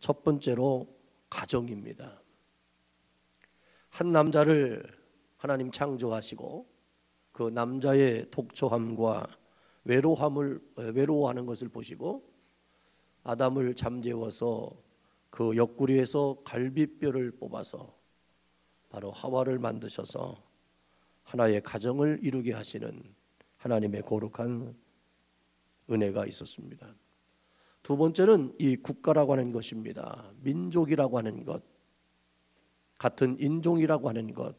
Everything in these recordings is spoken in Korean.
첫 번째로 가정입니다. 한 남자를 하나님 창조하시고 그 남자의 독초함과 외로워하는 것을 보시고 아담을 잠재워서 그 옆구리에서 갈비뼈를 뽑아서 바로 하와를 만드셔서 하나의 가정을 이루게 하시는 하나님의 거룩한 은혜가 있었습니다. 두 번째는 이 국가라고 하는 것입니다. 민족이라고 하는 것, 같은 인종이라고 하는 것,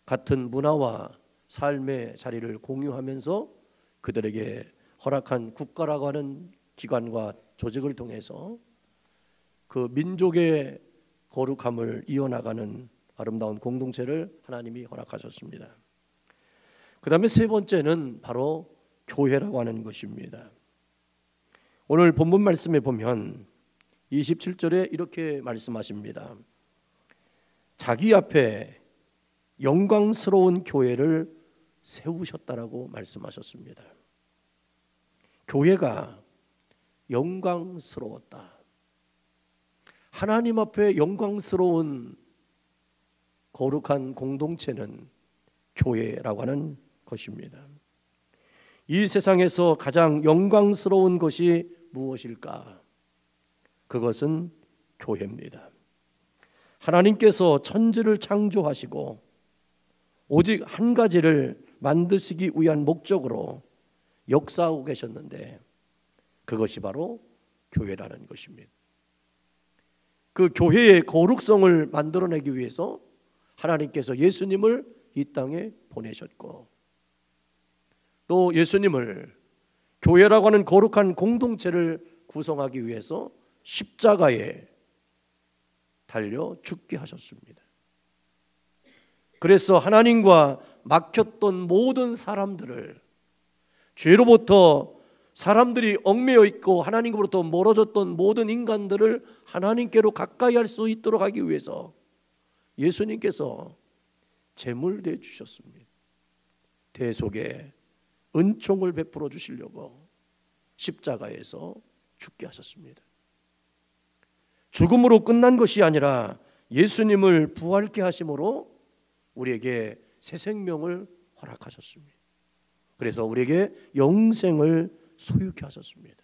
같은 문화와 삶의 자리를 공유하면서 그들에게 허락한 국가라고 하는 기관과 조직을 통해서 그 민족의 거룩함을 이어나가는 아름다운 공동체를 하나님이 허락하셨습니다. 그 다음에 세 번째는 바로 교회라고 하는 것입니다. 오늘 본문 말씀에 보면 27절에 이렇게 말씀하십니다. 자기 앞에 영광스러운 교회를 세우셨다라고 말씀하셨습니다. 교회가 영광스러웠다. 하나님 앞에 영광스러운 거룩한 공동체는 교회라고 하는 것입니다. 이 세상에서 가장 영광스러운 것이 무엇일까? 그것은 교회입니다. 하나님께서 천지를 창조하시고 오직 한 가지를 만드시기 위한 목적으로 역사하고 계셨는데 그것이 바로 교회라는 것입니다. 그 교회의 거룩성을 만들어내기 위해서 하나님께서 예수님을 이 땅에 보내셨고 또 예수님을 교회라고 하는 거룩한 공동체를 구성하기 위해서 십자가에 달려 죽게 하셨습니다. 그래서 하나님과 막혔던 모든 사람들을, 죄로부터 사람들이 얽매여 있고 하나님으로부터 멀어졌던 모든 인간들을 하나님께로 가까이 할 수 있도록 하기 위해서 예수님께서 제물되어 주셨습니다. 대속의 은총을 베풀어 주시려고 십자가에서 죽게 하셨습니다. 죽음으로 끝난 것이 아니라 예수님을 부활케 하심으로 우리에게 새 생명을 허락하셨습니다. 그래서 우리에게 영생을 소유케 하셨습니다.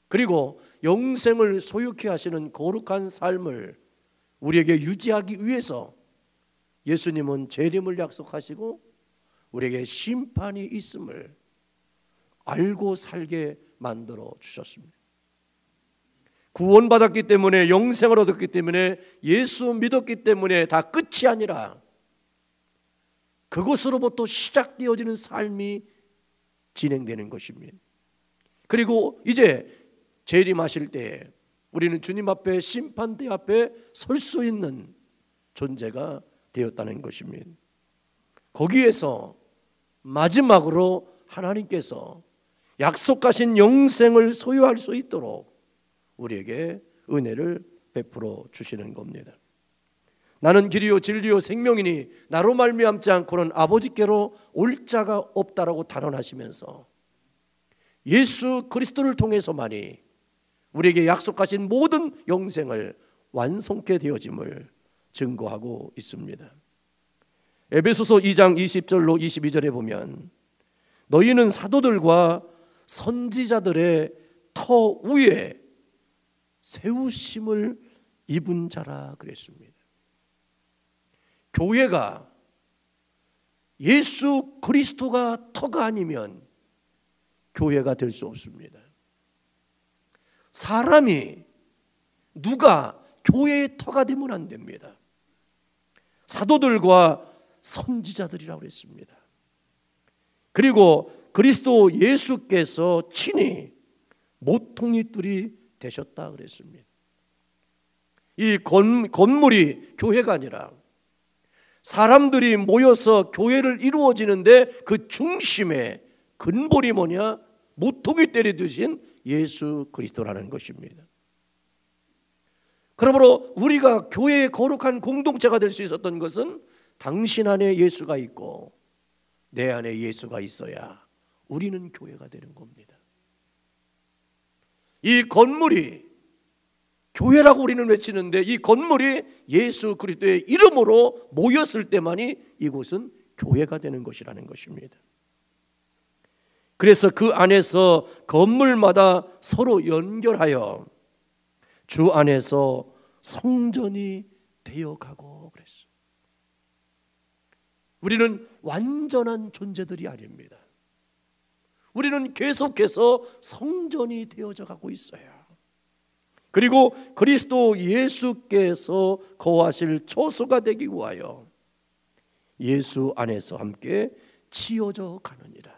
그리고 영생을 소유케 하시는 거룩한 삶을 우리에게 유지하기 위해서 예수님은 재림을 약속하시고 우리에게 심판이 있음을 알고 살게 만들어 주셨습니다. 구원받았기 때문에, 영생을 얻었기 때문에, 예수 믿었기 때문에 다 끝이 아니라 그것으로부터 시작되어지는 삶이 진행되는 것입니다. 그리고 이제 재림하실 때 우리는 주님 앞에, 심판대 앞에 설 수 있는 존재가 되었다는 것입니다. 거기에서 마지막으로 하나님께서 약속하신 영생을 소유할 수 있도록 우리에게 은혜를 베풀어 주시는 겁니다. 나는 길이요 진리요 생명이니 나로 말미암지 않고는 아버지께로 올 자가 없다라고 단언하시면서 예수 그리스도를 통해서만이 우리에게 약속하신 모든 영생을 완성케 되어짐을 증거하고 있습니다. 에베소서 2장 20절로 22절에 보면 너희는 사도들과 선지자들의 터 위에 세우심을 입은 자라 그랬습니다. 교회가 예수 그리스도가 터가 아니면 교회가 될 수 없습니다. 사람이 누가 교회의 터가 되면 안 됩니다. 사도들과 선지자들이라고 했습니다. 그리고 그리스도 예수께서 친히 모퉁이돌이 되셨다 그랬습니다. 이 건물이 교회가 아니라 사람들이 모여서 교회를 이루어지는데 그 중심에 근본이 뭐냐? 모퉁이돌이 되신 예수 그리스도라는 것입니다. 그러므로 우리가 교회의 거룩한 공동체가 될 수 있었던 것은 당신 안에 예수가 있고 내 안에 예수가 있어야 우리는 교회가 되는 겁니다. 이 건물이 교회라고 우리는 외치는데 이 건물이 예수 그리스도의 이름으로 모였을 때만이 이곳은 교회가 되는 것이라는 것입니다. 그래서 그 안에서 건물마다 서로 연결하여 주 안에서 성전이 되어가고 그랬어요. 우리는 완전한 존재들이 아닙니다. 우리는 계속해서 성전이 되어져 가고 있어요. 그리고 그리스도 예수께서 거하실 초소가 되기 위하여 예수 안에서 함께 지어져 가느니라.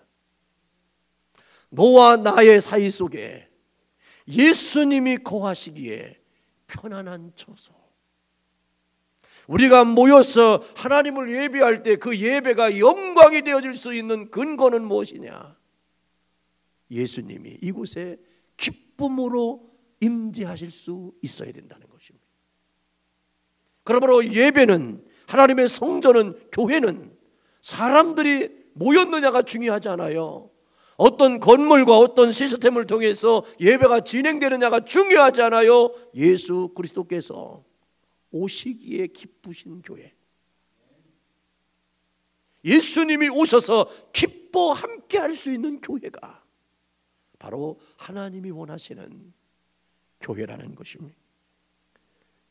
너와 나의 사이 속에 예수님이 거하시기에 편안한 초소. 우리가 모여서 하나님을 예배할 때 그 예배가 영광이 되어질 수 있는 근거는 무엇이냐? 예수님이 이곳에 기쁨으로 임재하실 수 있어야 된다는 것입니다. 그러므로 예배는, 하나님의 성전은, 교회는 사람들이 모였느냐가 중요하지 않아요. 어떤 건물과 어떤 시스템을 통해서 예배가 진행되느냐가 중요하지 않아요. 예수 그리스도께서 오시기에 기쁘신 교회, 예수님이 오셔서 기뻐 함께 할 수 있는 교회가 바로 하나님이 원하시는 교회라는 것입니다.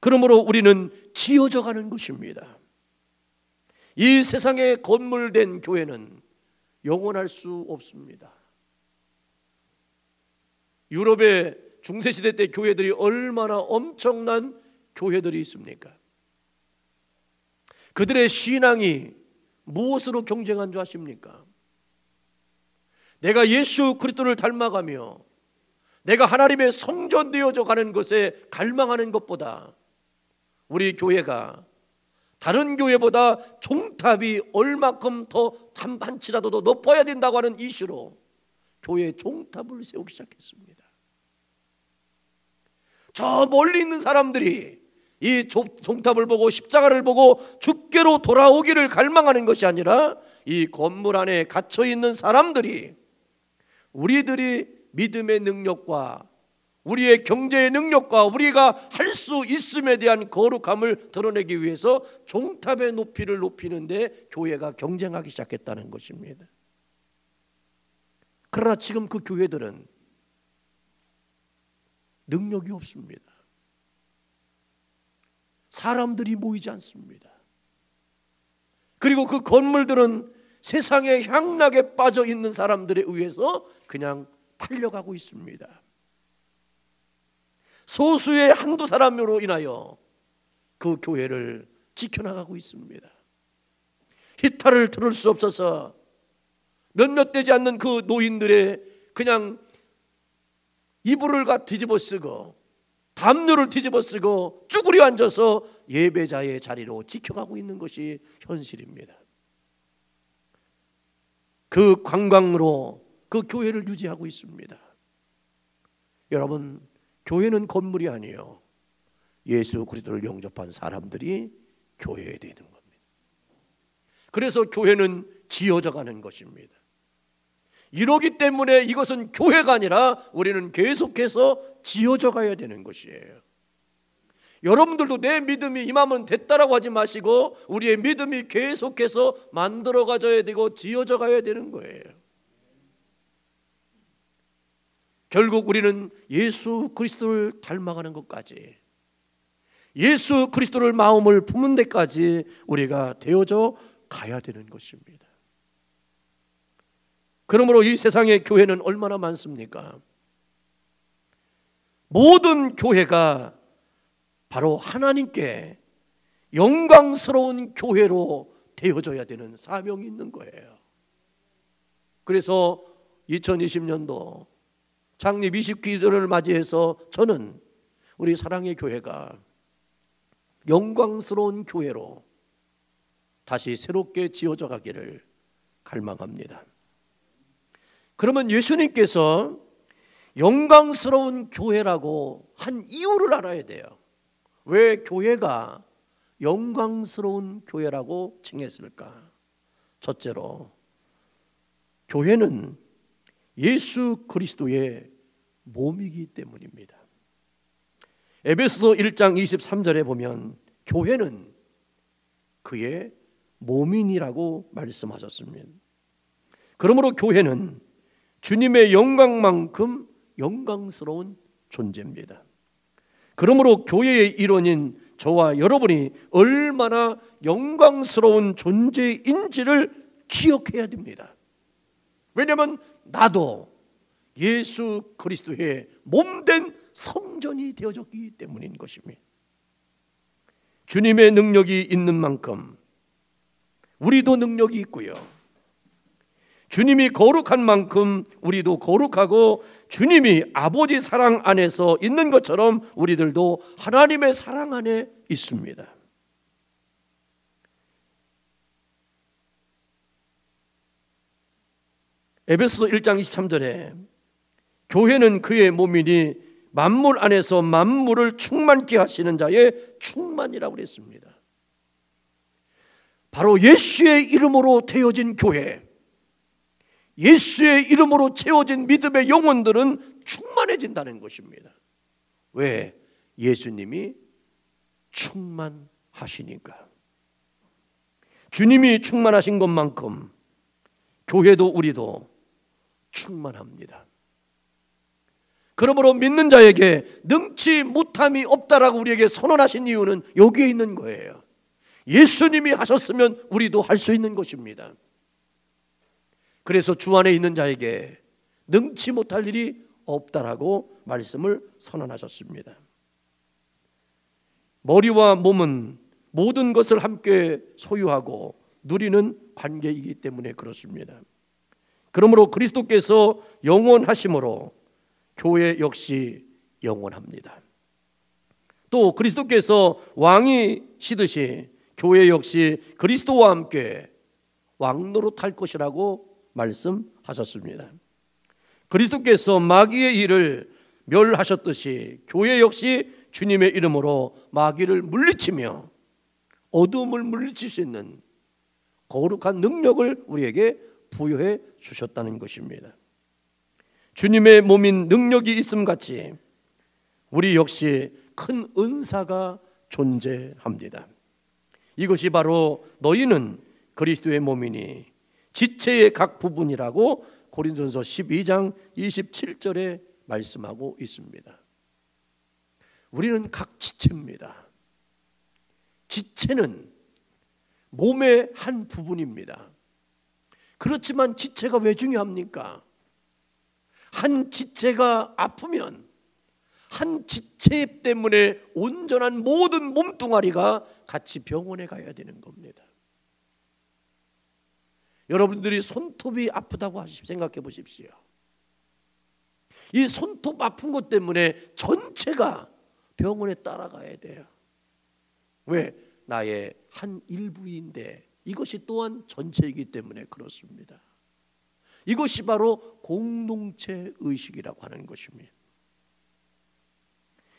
그러므로 우리는 지어져 가는 것입니다. 이 세상에 건물된 교회는 영원할 수 없습니다. 유럽의 중세시대 때 교회들이 얼마나 엄청난 교회들이 있습니까? 그들의 신앙이 무엇으로 경쟁한 줄 아십니까? 내가 예수 그리스도를 닮아가며 내가 하나님의 성전 되어져 가는 것에 갈망하는 것보다 우리 교회가 다른 교회보다 종탑이 얼마큼 더 한치라도 더 높아야 된다고 하는 이슈로 교회 종탑을 세우기 시작했습니다. 저 멀리 있는 사람들이 이 종탑을 보고 십자가를 보고 주께로 돌아오기를 갈망하는 것이 아니라 이 건물 안에 갇혀 있는 사람들이 우리들이 믿음의 능력과 우리의 경제의 능력과 우리가 할 수 있음에 대한 거룩함을 드러내기 위해서 종탑의 높이를 높이는데 교회가 경쟁하기 시작했다는 것입니다. 그러나 지금 그 교회들은 능력이 없습니다. 사람들이 모이지 않습니다. 그리고 그 건물들은 세상의 향락에 빠져 있는 사람들에 의해서 그냥 팔려가고 있습니다. 소수의 한두 사람으로 인하여 그 교회를 지켜나가고 있습니다. 히타를 들을 수 없어서 몇몇 되지 않는 그 노인들의 그냥 이불을 뒤집어 쓰고 담요를 뒤집어 쓰고 쭈그려 앉아서 예배자의 자리로 지켜가고 있는 것이 현실입니다. 그 관광으로 그 교회를 유지하고 있습니다. 여러분, 교회는 건물이 아니에요. 예수 그리스도를 영접한 사람들이 교회에 되는 겁니다. 그래서 교회는 지어져 가는 것입니다. 이러기 때문에 이것은 교회가 아니라 우리는 계속해서 지어져 가야 되는 것이에요. 여러분들도 내 믿음이 이만은 됐다라고 하지 마시고 우리의 믿음이 계속해서 만들어 가져야 되고 지어져 가야 되는 거예요. 결국 우리는 예수 그리스도를 닮아가는 것까지, 예수 그리스도를 마음을 품는 데까지 우리가 되어져 가야 되는 것입니다. 그러므로 이 세상의 교회는 얼마나 많습니까? 모든 교회가 바로 하나님께 영광스러운 교회로 되어져야 되는 사명이 있는 거예요. 그래서 2020년도 창립 20기도를 맞이해서 저는 우리 사랑의 교회가 영광스러운 교회로 다시 새롭게 지어져 가기를 갈망합니다. 그러면 예수님께서 영광스러운 교회라고 한 이유를 알아야 돼요. 왜 교회가 영광스러운 교회라고 칭했을까? 첫째로, 교회는 예수 그리스도의 몸이기 때문입니다. 에베소서 1장 23절에 보면 교회는 그의 몸이라고 말씀하셨습니다. 그러므로 교회는 주님의 영광만큼 영광스러운 존재입니다. 그러므로 교회의 일원인 저와 여러분이 얼마나 영광스러운 존재인지를 기억해야 됩니다. 왜냐하면 나도 예수 그리스도의 몸된 성전이 되어졌기 때문인 것입니다. 주님의 능력이 있는 만큼 우리도 능력이 있고요, 주님이 거룩한 만큼 우리도 거룩하고, 주님이 아버지 사랑 안에서 있는 것처럼 우리들도 하나님의 사랑 안에 있습니다. 에베소서 1장 23절에 교회는 그의 몸이니 만물 안에서 만물을 충만케 하시는 자의 충만이라고 그랬습니다. 바로 예수의 이름으로 되어진 교회, 예수의 이름으로 채워진 믿음의 영혼들은 충만해진다는 것입니다. 왜? 예수님이 충만하시니까. 주님이 충만하신 것만큼 교회도 우리도 충만합니다. 그러므로 믿는 자에게 능치 못함이 없다라고 우리에게 선언하신 이유는 여기에 있는 거예요. 예수님이 하셨으면 우리도 할 수 있는 것입니다. 그래서 주 안에 있는 자에게 능치 못할 일이 없다라고 말씀을 선언하셨습니다. 머리와 몸은 모든 것을 함께 소유하고 누리는 관계이기 때문에 그렇습니다. 그러므로 그리스도께서 영원하심으로 교회 역시 영원합니다. 또 그리스도께서 왕이시듯이 교회 역시 그리스도와 함께 왕노릇할 것이라고 말씀하셨습니다. 그리스도께서 마귀의 일을 멸하셨듯이 교회 역시 주님의 이름으로 마귀를 물리치며 어둠을 물리칠 수 있는 거룩한 능력을 우리에게 부여해 주셨다는 것입니다. 주님의 몸인 능력이 있음같이 우리 역시 큰 은사가 존재합니다. 이것이 바로 너희는 그리스도의 몸이니 지체의 각 부분이라고 고린도전서 12장 27절에 말씀하고 있습니다. 우리는 각 지체입니다. 지체는 몸의 한 부분입니다. 그렇지만 지체가 왜 중요합니까? 한 지체가 아프면 한 지체 때문에 온전한 모든 몸뚱아리가 같이 병원에 가야 되는 겁니다. 여러분들이 손톱이 아프다고 생각해 보십시오. 이 손톱 아픈 것 때문에 전체가 병원에 따라가야 돼요. 왜? 나의 한 일부인데 이것이 또한 전체이기 때문에 그렇습니다. 이것이 바로 공동체 의식이라고 하는 것입니다.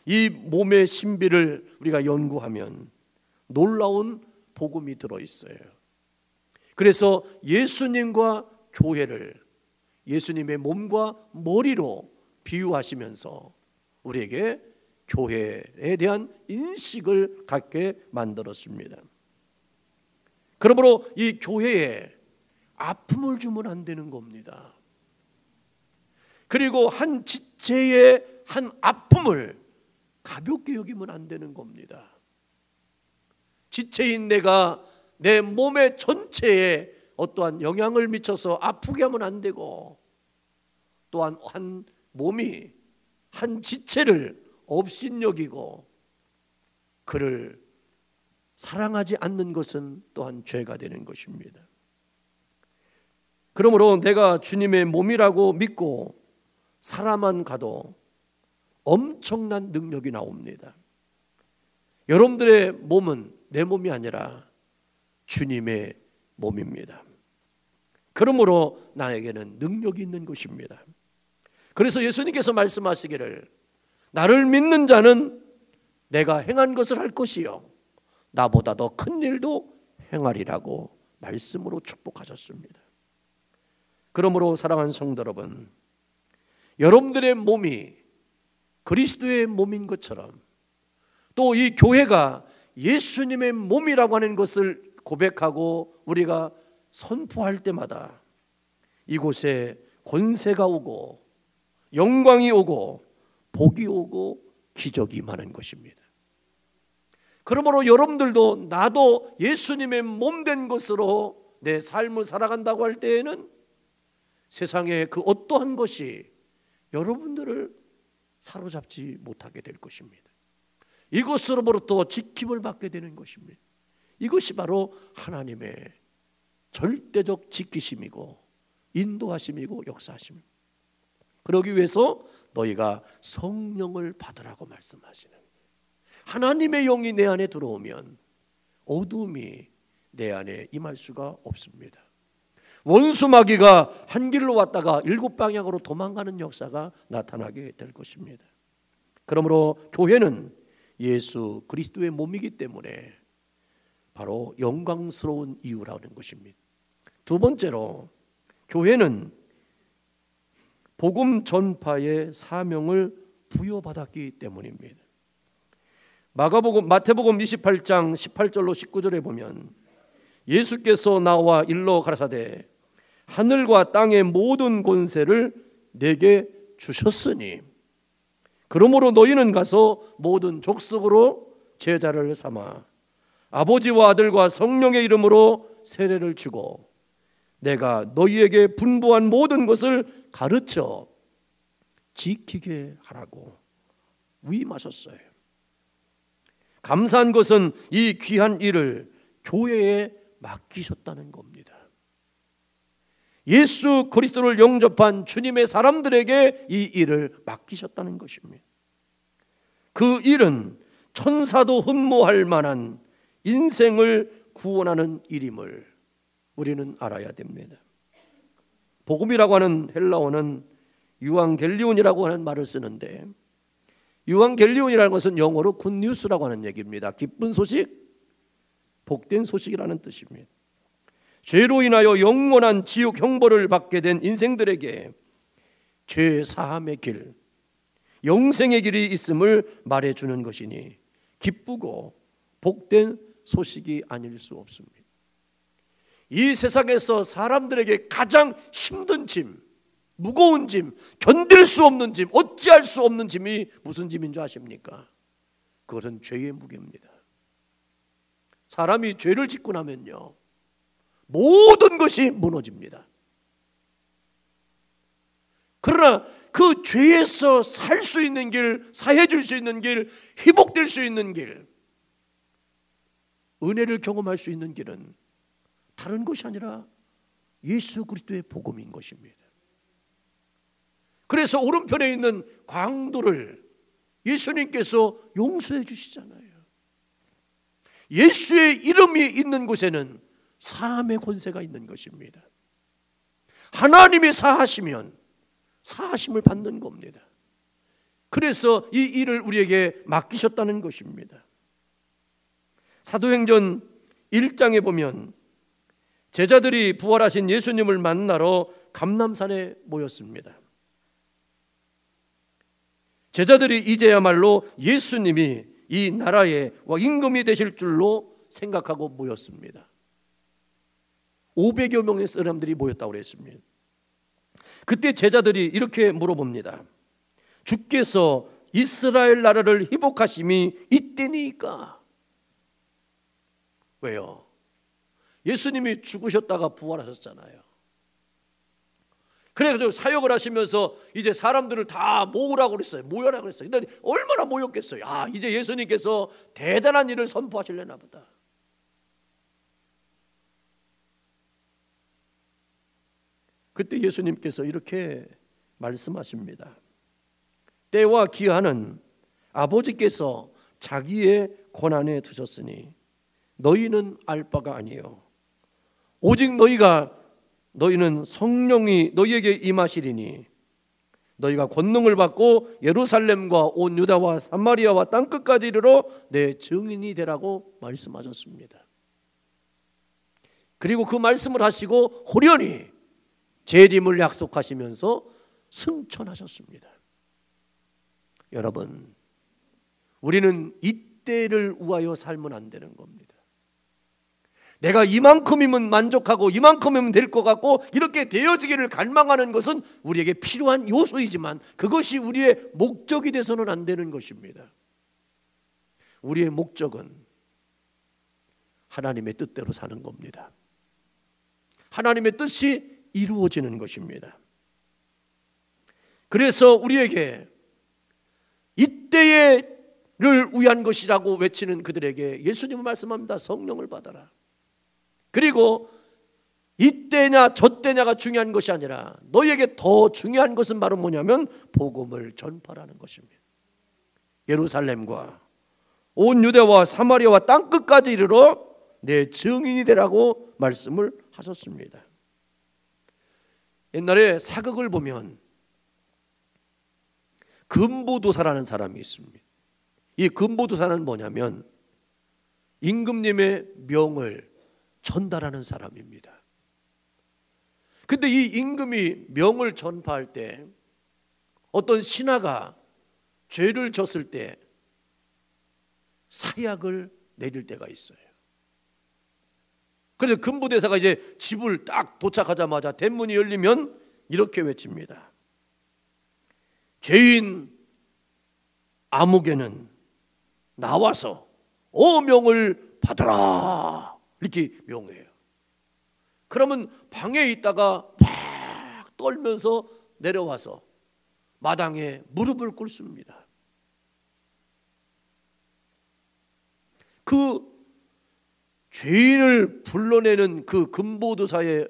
이 몸의 신비를 우리가 연구하면 놀라운 복음이 들어있어요. 그래서 예수님과 교회를 예수님의 몸과 머리로 비유하시면서 우리에게 교회에 대한 인식을 갖게 만들었습니다. 그러므로 이 교회에 아픔을 주면 안 되는 겁니다. 그리고 한 지체의 한 아픔을 가볍게 여기면 안 되는 겁니다. 지체인 내가 내 몸의 전체에 어떠한 영향을 미쳐서 아프게 하면 안 되고, 또한 한 몸이 한 지체를 업신여기고 그를 사랑하지 않는 것은 또한 죄가 되는 것입니다. 그러므로 내가 주님의 몸이라고 믿고 살아만 가도 엄청난 능력이 나옵니다. 여러분들의 몸은 내 몸이 아니라 주님의 몸입니다. 그러므로 나에게는 능력이 있는 것입니다. 그래서 예수님께서 말씀하시기를 나를 믿는 자는 내가 행한 것을 할 것이요 나보다 더 큰 일도 행하리라고 말씀으로 축복하셨습니다. 그러므로 사랑하는 성도 여러분, 여러분들의 몸이 그리스도의 몸인 것처럼 또 이 교회가 예수님의 몸이라고 하는 것을 고백하고 우리가 선포할 때마다 이곳에 권세가 오고 영광이 오고 복이 오고 기적이 임하는 것입니다. 그러므로 여러분들도 나도 예수님의 몸 된 것으로 내 삶을 살아간다고 할 때에는 세상의 그 어떠한 것이 여러분들을 사로잡지 못하게 될 것입니다. 이것으로부터 지킴을 받게 되는 것입니다. 이것이 바로 하나님의 절대적 지키심이고 인도하심이고 역사하심입니다. 그러기 위해서 너희가 성령을 받으라고 말씀하시는 거예요. 하나님의 영이 내 안에 들어오면 어둠이 내 안에 임할 수가 없습니다. 원수 마귀가 한 길로 왔다가 7방향으로 도망가는 역사가 나타나게 될 것입니다. 그러므로 교회는 예수 그리스도의 몸이기 때문에 바로 영광스러운 이유라는 것입니다. 두 번째로 교회는 복음 전파의 사명을 부여받았기 때문입니다. 마태복음 28장 18절로 19절에 보면 예수께서 나와 일러 가라사대 하늘과 땅의 모든 권세를 내게 주셨으니 그러므로 너희는 가서 모든 족속으로 제자를 삼아 아버지와 아들과 성령의 이름으로 세례를 주고 내가 너희에게 분부한 모든 것을 가르쳐 지키게 하라고 위임하셨어요. 감사한 것은 이 귀한 일을 교회에 맡기셨다는 겁니다. 예수 그리스도를 영접한 주님의 사람들에게 이 일을 맡기셨다는 것입니다. 그 일은 천사도 흠모할 만한 인생을 구원하는 일임을 우리는 알아야 됩니다. 복음이라고 하는 헬라어는 유앙겔리온이라고 하는 말을 쓰는데 유앙겔리온이라는 것은 영어로 굿뉴스라고 하는 얘기입니다. 기쁜 소식, 복된 소식이라는 뜻입니다. 죄로 인하여 영원한 지옥 형벌을 받게 된 인생들에게 죄 사함의 길, 영생의 길이 있음을 말해주는 것이니 기쁘고 복된 소식이 아닐 수 없습니다. 이 세상에서 사람들에게 가장 힘든 짐, 무거운 짐, 견딜 수 없는 짐, 어찌할 수 없는 짐이 무슨 짐인 줄 아십니까? 그것은 죄의 무게입니다. 사람이 죄를 짓고 나면요 모든 것이 무너집니다. 그러나 그 죄에서 살 수 있는 길, 사해질 수 있는 길, 회복될 수 있는 길, 은혜를 경험할 수 있는 길은 다른 것이 아니라 예수 그리스도의 복음인 것입니다. 그래서 오른편에 있는 광도를 예수님께서 용서해 주시잖아요. 예수의 이름이 있는 곳에는 사함의 권세가 있는 것입니다. 하나님이 사하시면 사하심을 받는 겁니다. 그래서 이 일을 우리에게 맡기셨다는 것입니다. 사도행전 1장에 보면 제자들이 부활하신 예수님을 만나러 감람산에 모였습니다. 제자들이 이제야말로 예수님이 이 나라의 임금이 되실 줄로 생각하고 모였습니다. 500여 명의 사람들이 모였다고 그랬습니다. 그때 제자들이 이렇게 물어봅니다. 주께서 이스라엘 나라를 회복하심이 이때니까. 왜요? 예수님이 죽으셨다가 부활하셨잖아요. 그래가지고 사역을 하시면서 이제 사람들을 다 모으라고 그랬어요. 모여라 그랬어요. 근데 얼마나 모였겠어요. 아, 이제 예수님께서 대단한 일을 선포하시려나 보다. 그때 예수님께서 이렇게 말씀하십니다. 때와 기한은 아버지께서 자기의 권한에 두셨으니 너희는 알 바가 아니요 오직 너희는 성령이 너희에게 임하시리니 너희가 권능을 받고 예루살렘과 온 유다와 사마리아와 땅끝까지 이르러 내 증인이 되라고 말씀하셨습니다. 그리고 그 말씀을 하시고 호련히 재림을 약속하시면서 승천하셨습니다. 여러분, 우리는 이때 이때를 위하여 살면 안 되는 겁니다. 내가 이만큼이면 만족하고 이만큼이면 될 것 같고 이렇게 되어지기를 갈망하는 것은 우리에게 필요한 요소이지만 그것이 우리의 목적이 돼서는 안 되는 것입니다. 우리의 목적은 하나님의 뜻대로 사는 겁니다. 하나님의 뜻이 이루어지는 것입니다. 그래서 우리에게 이때를 위한 것이라고 외치는 그들에게 예수님은 말씀합니다. 성령을 받아라. 그리고 이때냐 저때냐가 중요한 것이 아니라 너희에게 더 중요한 것은 바로 뭐냐면 복음을 전파라는 것입니다. 예루살렘과 온 유대와 사마리아와 땅끝까지 이르러 내 증인이 되라고 말씀을 하셨습니다. 옛날에 사극을 보면 금부도사라는 사람이 있습니다. 이 금부도사는 뭐냐면 임금님의 명을 전달하는 사람입니다. 근데 이 임금이 명을 전파할 때 어떤 신하가 죄를 졌을 때 사약을 내릴 때가 있어요. 그래서 금부대사가 이제 집을 딱 도착하자마자 대문이 열리면 이렇게 외칩니다. 죄인 아무개는 나와서 어명을 받으라. 이렇게 명해요. 그러면 방에 있다가 팍 떨면서 내려와서 마당에 무릎을 꿇습니다. 그 죄인을 불러내는 그 금보도사의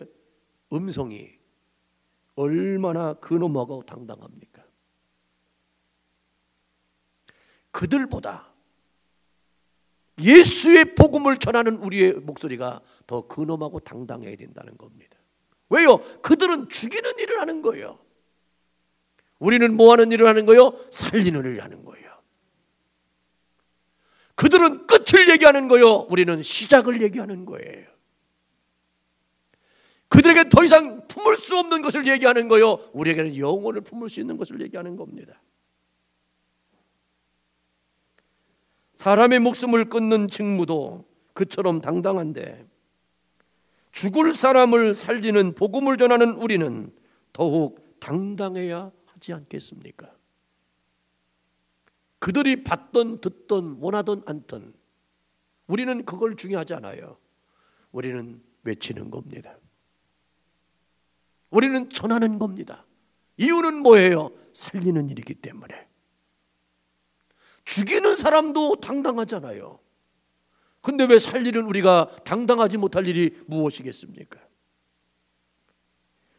음성이 얼마나 근엄하고 당당합니까? 그들보다 예수의 복음을 전하는 우리의 목소리가 더 근엄하고 당당해야 된다는 겁니다. 왜요? 그들은 죽이는 일을 하는 거예요. 우리는 뭐 하는 일을 하는 거예요? 살리는 일을 하는 거예요. 그들은 끝을 얘기하는 거예요. 우리는 시작을 얘기하는 거예요. 그들에게 더 이상 품을 수 없는 것을 얘기하는 거예요. 우리에게는 영혼을 품을 수 있는 것을 얘기하는 겁니다. 사람의 목숨을 끊는 직무도 그처럼 당당한데 죽을 사람을 살리는 복음을 전하는 우리는 더욱 당당해야 하지 않겠습니까? 그들이 봤던 듣던 원하던 않던 우리는 그걸 중요하지 않아요. 우리는 외치는 겁니다. 우리는 전하는 겁니다. 이유는 뭐예요? 살리는 일이기 때문에. 죽이는 사람도 당당하잖아요. 근데 왜 살리는 우리가 당당하지 못할 일이 무엇이겠습니까?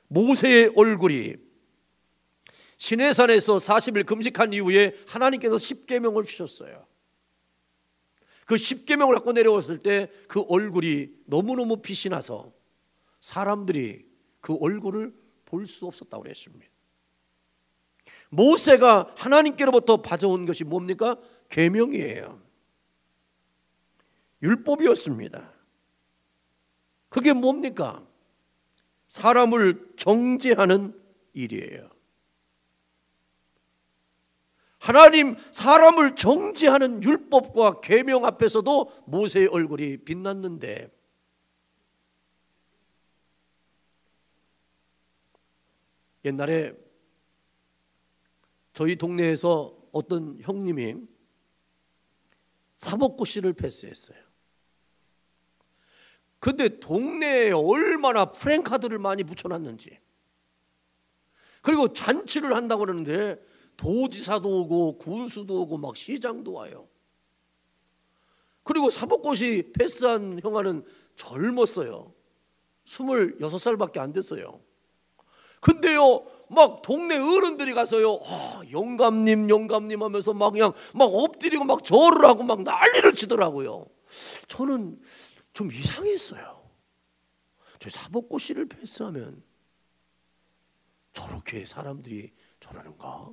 모세의 얼굴이 시내산에서 40일 금식한 이후에 하나님께서 십계명을 주셨어요. 그 십계명을 갖고 내려왔을 때 그 얼굴이 너무너무 빛이 나서 사람들이 그 얼굴을 볼 수 없었다고 했습니다. 모세가 하나님께로부터 받아온 것이 뭡니까? 계명이에요. 율법이었습니다. 그게 뭡니까? 사람을 정죄하는 일이에요. 하나님 사람을 정죄하는 율법과 계명 앞에서도 모세의 얼굴이 빛났는데 옛날에 저희 동네에서 어떤 형님이 사법고시를 패스했어요. 근데 동네에 얼마나 프랭카드를 많이 붙여놨는지, 그리고 잔치를 한다고 그러는데 도지사도 오고 군수도 오고 막 시장도 와요. 그리고 사법고시 패스한 형아는 젊었어요. 26살밖에 안 됐어요. 근데요 막 동네 어른들이 가서요 영감님 하면서 막 그냥 막 엎드리고 막 절을 하고 막 난리를 치더라고요. 저는 좀 이상했어요. 저 사법고시를 패스하면 저렇게 사람들이 저러는가?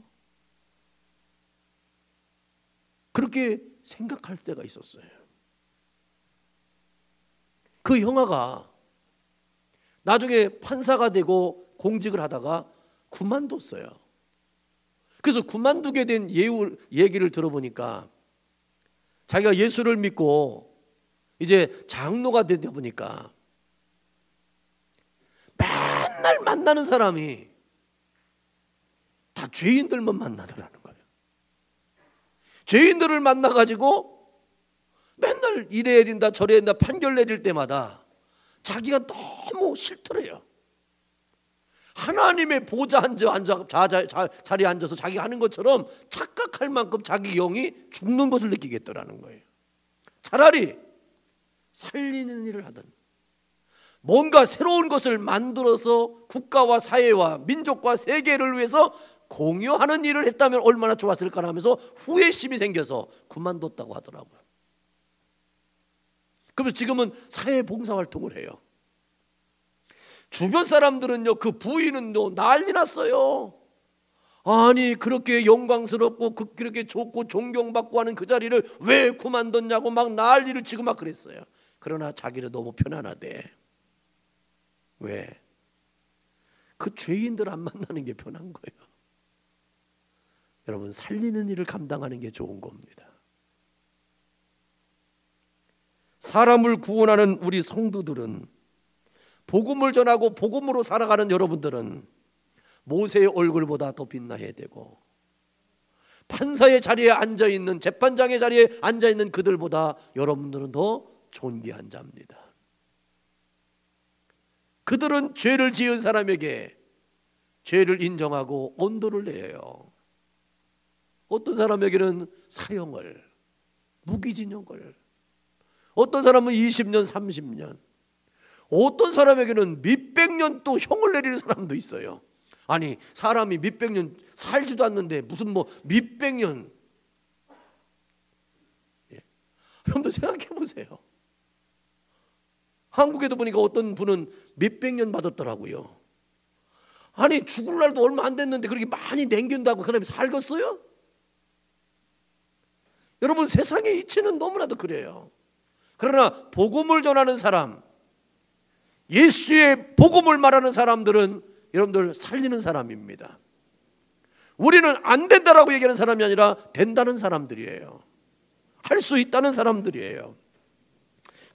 그렇게 생각할 때가 있었어요. 그 형아가 나중에 판사가 되고 공직을 하다가 그만뒀어요. 그래서 그만두게 된 얘기를 들어보니까 자기가 예수를 믿고 이제 장로가 되다 보니까 맨날 만나는 사람이 다 죄인들만 만나더라는 거예요. 죄인들을 만나가지고 맨날 이래야 된다 저래야 된다 판결 내릴 때마다 자기가 너무 싫더래요. 하나님의 보좌 자리에 앉아서 자기가 하는 것처럼 착각할 만큼 자기 영이 죽는 것을 느끼겠더라는 거예요. 차라리 살리는 일을 하든 뭔가 새로운 것을 만들어서 국가와 사회와 민족과 세계를 위해서 공유하는 일을 했다면 얼마나 좋았을까 하면서 후회심이 생겨서 그만뒀다고 하더라고요. 그래서 지금은 사회 봉사활동을 해요. 주변 사람들은요, 그 부인은 난리 났어요. 아니 그렇게 영광스럽고 그렇게 좋고 존경받고 하는 그 자리를 왜 그만뒀냐고 막 난리를 치고 막 그랬어요. 그러나 자기는 너무 편안하대. 왜? 그 죄인들 안 만나는 게 편한 거예요. 여러분, 살리는 일을 감당하는 게 좋은 겁니다. 사람을 구원하는 우리 성도들은, 복음을 전하고 복음으로 살아가는 여러분들은 모세의 얼굴보다 더 빛나야 되고, 판사의 자리에 앉아있는, 재판장의 자리에 앉아있는 그들보다 여러분들은 더 존귀한 자입니다. 그들은 죄를 지은 사람에게 죄를 인정하고 언도를 내요. 어떤 사람에게는 사형을, 무기징역을, 어떤 사람은 20년, 30년, 어떤 사람에게는 몇백 년 또 형을 내리는 사람도 있어요. 아니 사람이 몇백 년 살지도 않는데 무슨 뭐 몇백 년. 여러분들 생각해 보세요. 한국에도 보니까 어떤 분은 몇백 년 받았더라고요. 아니 죽을 날도 얼마 안 됐는데 그렇게 많이 남긴다고 그 사람이 살겠어요? 여러분, 세상의 이치는 너무나도 그래요. 그러나 복음을 전하는 사람, 예수의 복음을 말하는 사람들은 여러분들 살리는 사람입니다. 우리는 안 된다라고 얘기하는 사람이 아니라 된다는 사람들이에요. 할 수 있다는 사람들이에요.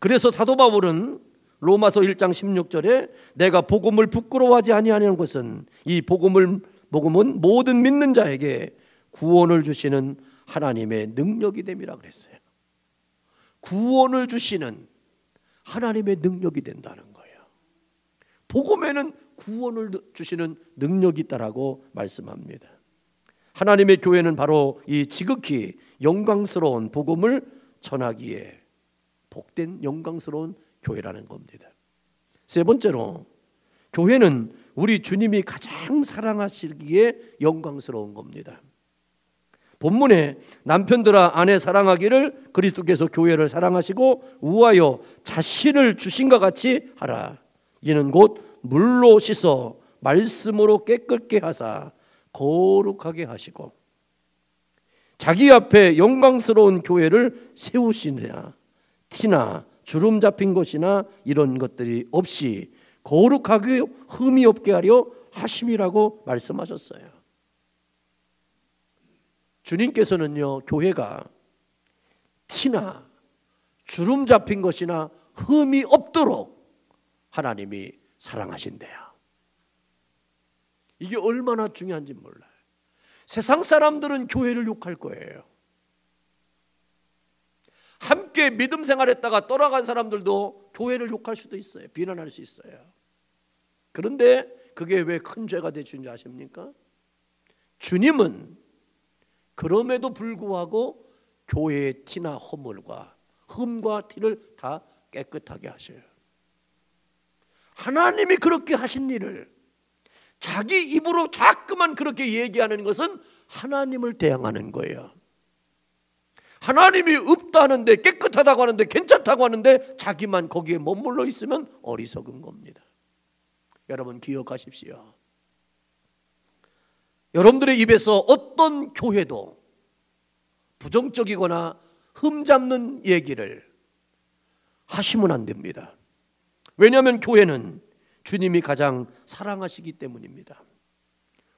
그래서 사도 바울은 로마서 1장 16절에 내가 복음을 부끄러워하지 아니하는 것은 이 복음은 모든 믿는 자에게 구원을 주시는 하나님의 능력이 됨이라 그랬어요. 구원을 주시는 하나님의 능력이 된다는 거예요. 복음에는 구원을 주시는 능력이 있다라고 말씀합니다. 하나님의 교회는 바로 이 지극히 영광스러운 복음을 전하기에 복된 영광스러운 교회라는 겁니다. 세 번째로, 교회는 우리 주님이 가장 사랑하시기에 영광스러운 겁니다. 본문에 남편들아 아내 사랑하기를 그리스도께서 교회를 사랑하시고 우하여 자신을 주신과 같이 하라. 이는 곧 물로 씻어 말씀으로 깨끗게 하사 거룩하게 하시고 자기 앞에 영광스러운 교회를 세우시느냐 티나 주름 잡힌 것이나 이런 것들이 없이 거룩하게 흠이 없게 하려 하심이라고 말씀하셨어요. 주님께서는요, 교회가 티나 주름 잡힌 것이나 흠이 없도록 하나님이 사랑하신대요. 이게 얼마나 중요한지 몰라요. 세상 사람들은 교회를 욕할 거예요. 함께 믿음 생활했다가 떠나간 사람들도 교회를 욕할 수도 있어요. 비난할 수 있어요. 그런데 그게 왜 큰 죄가 되시는지 아십니까? 주님은 그럼에도 불구하고 교회의 티나 허물과 흠과 티를 다 깨끗하게 하셔요. 하나님이 그렇게 하신 일을 자기 입으로 자꾸만 그렇게 얘기하는 것은 하나님을 대항하는 거예요. 하나님이 없다 하는데, 깨끗하다고 하는데, 괜찮다고 하는데 자기만 거기에 머물러 있으면 어리석은 겁니다. 여러분 기억하십시오. 여러분들의 입에서 어떤 교회도 부정적이거나 흠잡는 얘기를 하시면 안 됩니다. 왜냐하면 교회는 주님이 가장 사랑하시기 때문입니다.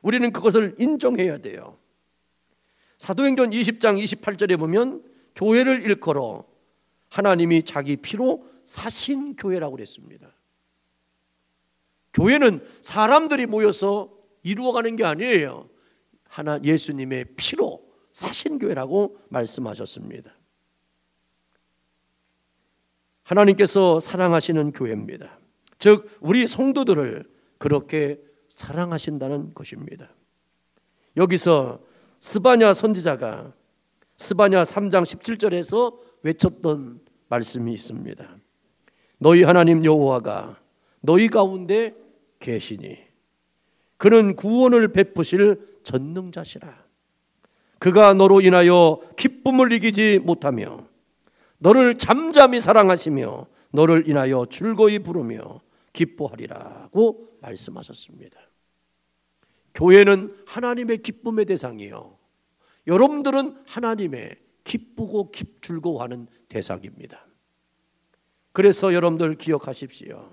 우리는 그것을 인정해야 돼요. 사도행전 20장 28절에 보면 교회를 일컬어 하나님이 자기 피로 사신 교회라고 그랬습니다. 교회는 사람들이 모여서 이루어가는 게 아니에요. 예수님의 피로 사신 교회라고 말씀하셨습니다. 하나님께서 사랑하시는 교회입니다. 즉 우리 성도들을 그렇게 사랑하신다는 것입니다. 여기서 스바냐 선지자가 스바냐 3장 17절에서 외쳤던 말씀이 있습니다. 너희 하나님 여호와가 너희 가운데 계시니 그는 구원을 베푸실 전능자시라. 그가 너로 인하여 기쁨을 이기지 못하며 너를 잠잠히 사랑하시며 너를 인하여 즐거이 부르며 기뻐하리라고 말씀하셨습니다. 교회는 하나님의 기쁨의 대상이요, 여러분들은 하나님의 기쁘고 즐거워하는 대상입니다. 그래서 여러분들 기억하십시오.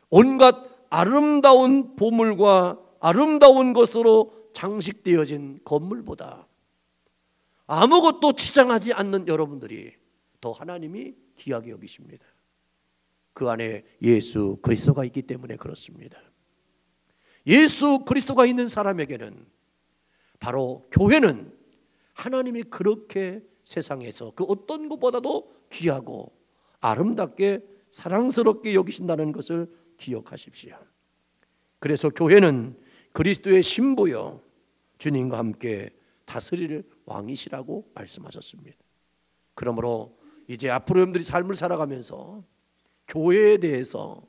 온갖 아름다운 보물과 아름다운 것으로 장식되어진 건물보다 아무것도 치장하지 않는 여러분들이 더 하나님이 귀하게 여기십니다. 그 안에 예수 그리스도가 있기 때문에 그렇습니다. 예수 그리스도가 있는 사람에게는, 바로 교회는 하나님이 그렇게 세상에서 그 어떤 것보다도 귀하고 아름답게 사랑스럽게 여기신다는 것을 기억하십시오. 그래서 교회는 그리스도의 신부요 주님과 함께 다스릴 왕이시라고 말씀하셨습니다. 그러므로 이제 앞으로 여러분들이 삶을 살아가면서 교회에 대해서,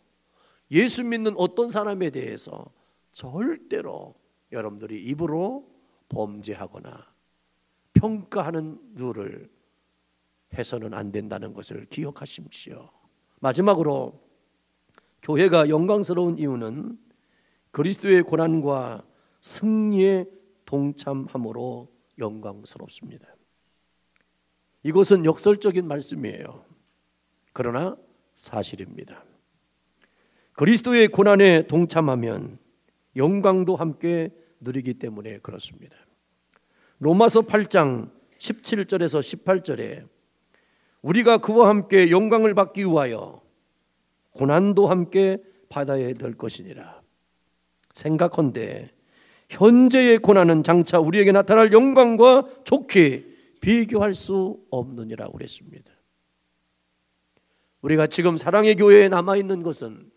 예수 믿는 어떤 사람에 대해서 절대로 여러분들이 입으로 범죄하거나 평가하는 룰을 해서는 안 된다는 것을 기억하십시오. 마지막으로 교회가 영광스러운 이유는 그리스도의 고난과 승리에 동참함으로 영광스럽습니다. 이것은 역설적인 말씀이에요. 그러나 사실입니다. 그리스도의 고난에 동참하면 영광도 함께 누리기 때문에 그렇습니다. 로마서 8장 17절에서 18절에 우리가 그와 함께 영광을 받기 위하여 고난도 함께 받아야 될 것이니라. 생각컨대 현재의 고난은 장차 우리에게 나타날 영광과 좋게 비교할 수 없느니라고 그랬습니다. 우리가 지금 사랑의 교회에 남아있는 것은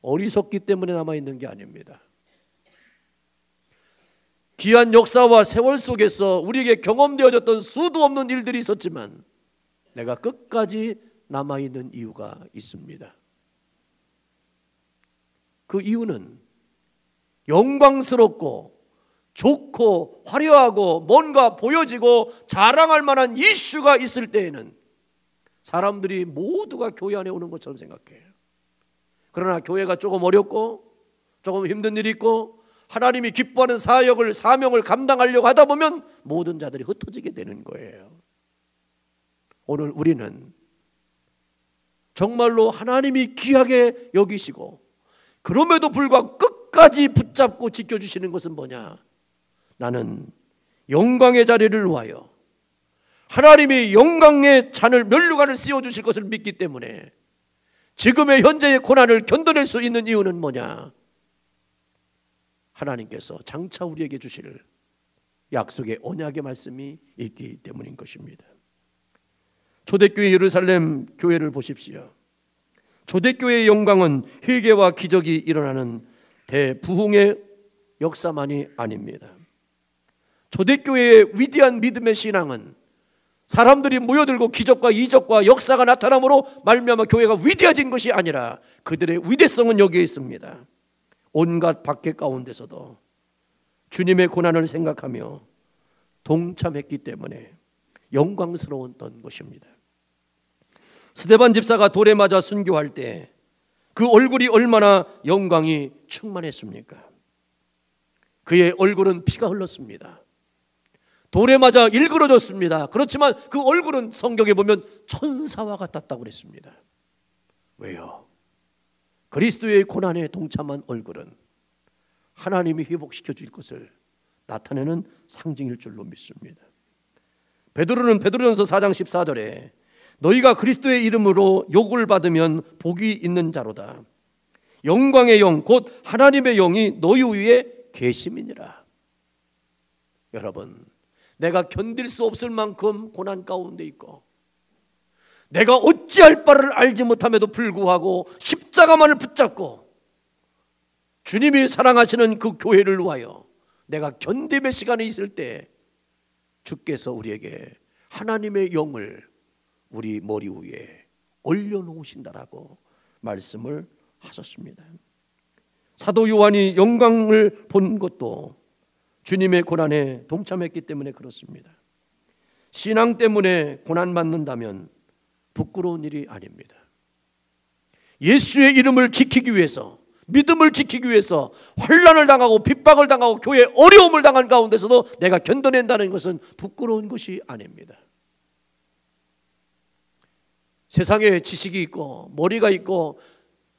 어리석기 때문에 남아있는 게 아닙니다. 귀한 역사와 세월 속에서 우리에게 경험되어졌던 수도 없는 일들이 있었지만 내가 끝까지 남아있는 이유가 있습니다. 그 이유는 영광스럽고 좋고 화려하고 뭔가 보여지고 자랑할 만한 이슈가 있을 때에는 사람들이 모두가 교회 안에 오는 것처럼 생각해요. 그러나 교회가 조금 어렵고 조금 힘든 일이 있고 하나님이 기뻐하는 사역을, 사명을 감당하려고 하다 보면 모든 자들이 흩어지게 되는 거예요. 오늘 우리는 정말로 하나님이 귀하게 여기시고 그럼에도 불구하고 끝까지 붙잡고 지켜주시는 것은 뭐냐? 나는 영광의 자리를 위하여 하나님이 영광의 잔을 면류관을 씌워주실 것을 믿기 때문에 지금의 현재의 고난을 견뎌낼 수 있는 이유는 뭐냐? 하나님께서 장차 우리에게 주실 약속의 언약의 말씀이 있기 때문인 것입니다. 초대교회 예루살렘 교회를 보십시오. 초대교회의 영광은 회개와 기적이 일어나는 대부흥의 역사만이 아닙니다. 초대교회의 위대한 믿음의 신앙은 사람들이 모여들고 기적과 이적과 역사가 나타남으로 말미암아 교회가 위대해진 것이 아니라 그들의 위대성은 여기에 있습니다. 온갖 박해 가운데서도 주님의 고난을 생각하며 동참했기 때문에 영광스러웠던 것입니다. 스데반 집사가 돌에 맞아 순교할 때 그 얼굴이 얼마나 영광이 충만했습니까? 그의 얼굴은 피가 흘렀습니다. 돌에 맞아 일그러졌습니다. 그렇지만 그 얼굴은 성경에 보면 천사와 같았다고 그랬습니다. 왜요? 그리스도의 고난에 동참한 얼굴은 하나님이 회복시켜 줄 것을 나타내는 상징일 줄로 믿습니다. 베드로는 베드로전서 4장 14절에 너희가 그리스도의 이름으로 욕을 받으면 복이 있는 자로다. 영광의 영 곧 하나님의 영이 너희 위에 계심이니라. 여러분, 내가 견딜 수 없을 만큼 고난 가운데 있고 내가 어찌할 바를 알지 못함에도 불구하고 십자가만을 붙잡고 주님이 사랑하시는 그 교회를 위하여 내가 견딤의 시간에 있을 때 주께서 우리에게 하나님의 영을 우리 머리 위에 올려놓으신다라고 말씀을 하셨습니다. 사도 요한이 영광을 본 것도 주님의 고난에 동참했기 때문에 그렇습니다. 신앙 때문에 고난받는다면 부끄러운 일이 아닙니다. 예수의 이름을 지키기 위해서, 믿음을 지키기 위해서 환난을 당하고 핍박을 당하고 교회에 어려움을 당한 가운데서도 내가 견뎌낸다는 것은 부끄러운 것이 아닙니다. 세상에 지식이 있고 머리가 있고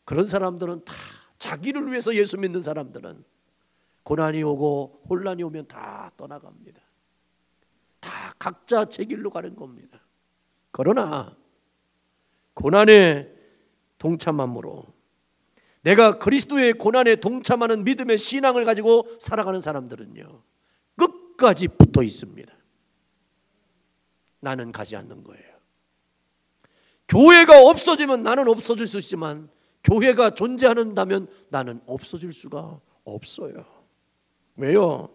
그런 사람들은 다 자기를 위해서 예수 믿는 사람들은 고난이 오고 혼란이 오면 다 떠나갑니다. 다 각자 제 길로 가는 겁니다. 그러나 고난에 동참함으로 내가 그리스도의 고난에 동참하는 믿음의 신앙을 가지고 살아가는 사람들은요, 끝까지 붙어 있습니다. 나는 가지 않는 거예요. 교회가 없어지면 나는 없어질 수 있지만 교회가 존재한다면 나는 없어질 수가 없어요. 왜요?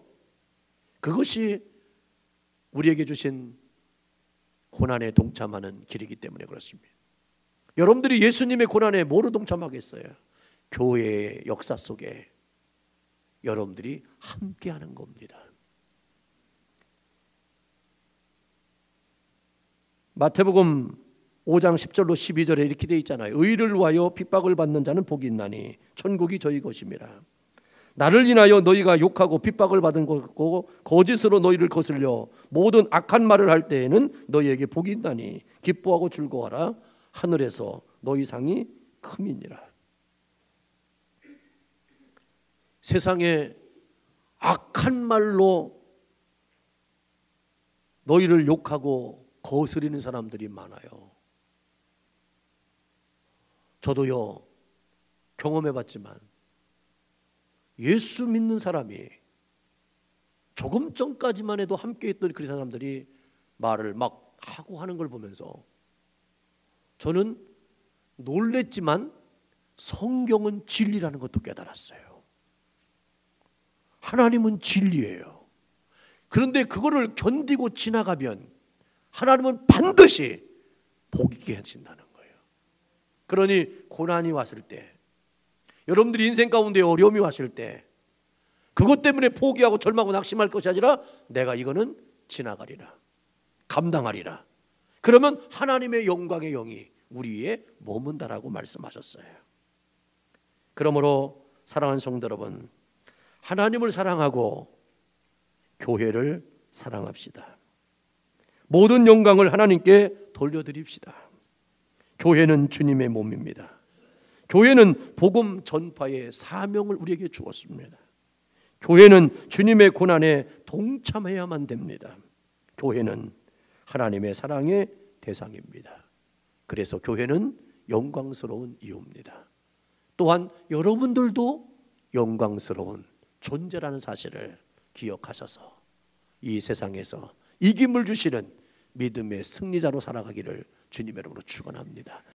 그것이 우리에게 주신 고난에 동참하는 길이기 때문에 그렇습니다. 여러분들이 예수님의 고난에 뭐로 동참하겠어요? 교회의 역사 속에 여러분들이 함께하는 겁니다. 마태복음 5장 10절로 12절에 이렇게 되어 있잖아요. 의를 위하여 핍박을 받는 자는 복이 있나니 천국이 저희 것임이라. 나를 인하여 너희가 욕하고 핍박을 받은 것고 거짓으로 너희를 거슬려 모든 악한 말을 할 때에는 너희에게 복이 있나니 기뻐하고 즐거워하라. 하늘에서 너희 상이 큼이니라. 세상에 악한 말로 너희를 욕하고 거스리는 사람들이 많아요. 저도요, 경험해봤지만 예수 믿는 사람이 조금 전까지만 해도 함께 있던 그 사람들이 말을 막 하고 하는 걸 보면서 저는 놀랬지만 성경은 진리라는 것도 깨달았어요. 하나님은 진리예요. 그런데 그거를 견디고 지나가면 하나님은 반드시 복 있게 하신다는 거예요. 그러니 고난이 왔을 때, 여러분들이 인생 가운데 어려움이 왔을 때 그것 때문에 포기하고 절망하고 낙심할 것이 아니라 내가 이거는 지나가리라, 감당하리라. 그러면 하나님의 영광의 영이 우리 위에 머문다라고 말씀하셨어요. 그러므로 사랑하는 성도 여러분, 하나님을 사랑하고 교회를 사랑합시다. 모든 영광을 하나님께 돌려드립시다. 교회는 주님의 몸입니다. 교회는 복음 전파의 사명을 우리에게 주었습니다. 교회는 주님의 고난에 동참해야만 됩니다. 교회는 하나님의 사랑의 대상입니다. 그래서 교회는 영광스러운 이유입니다. 또한 여러분들도 영광스러운 존재라는 사실을 기억하셔서 이 세상에서 이김을 주시는 믿음의 승리자로 살아가기를 주님의 이름으로 축원합니다.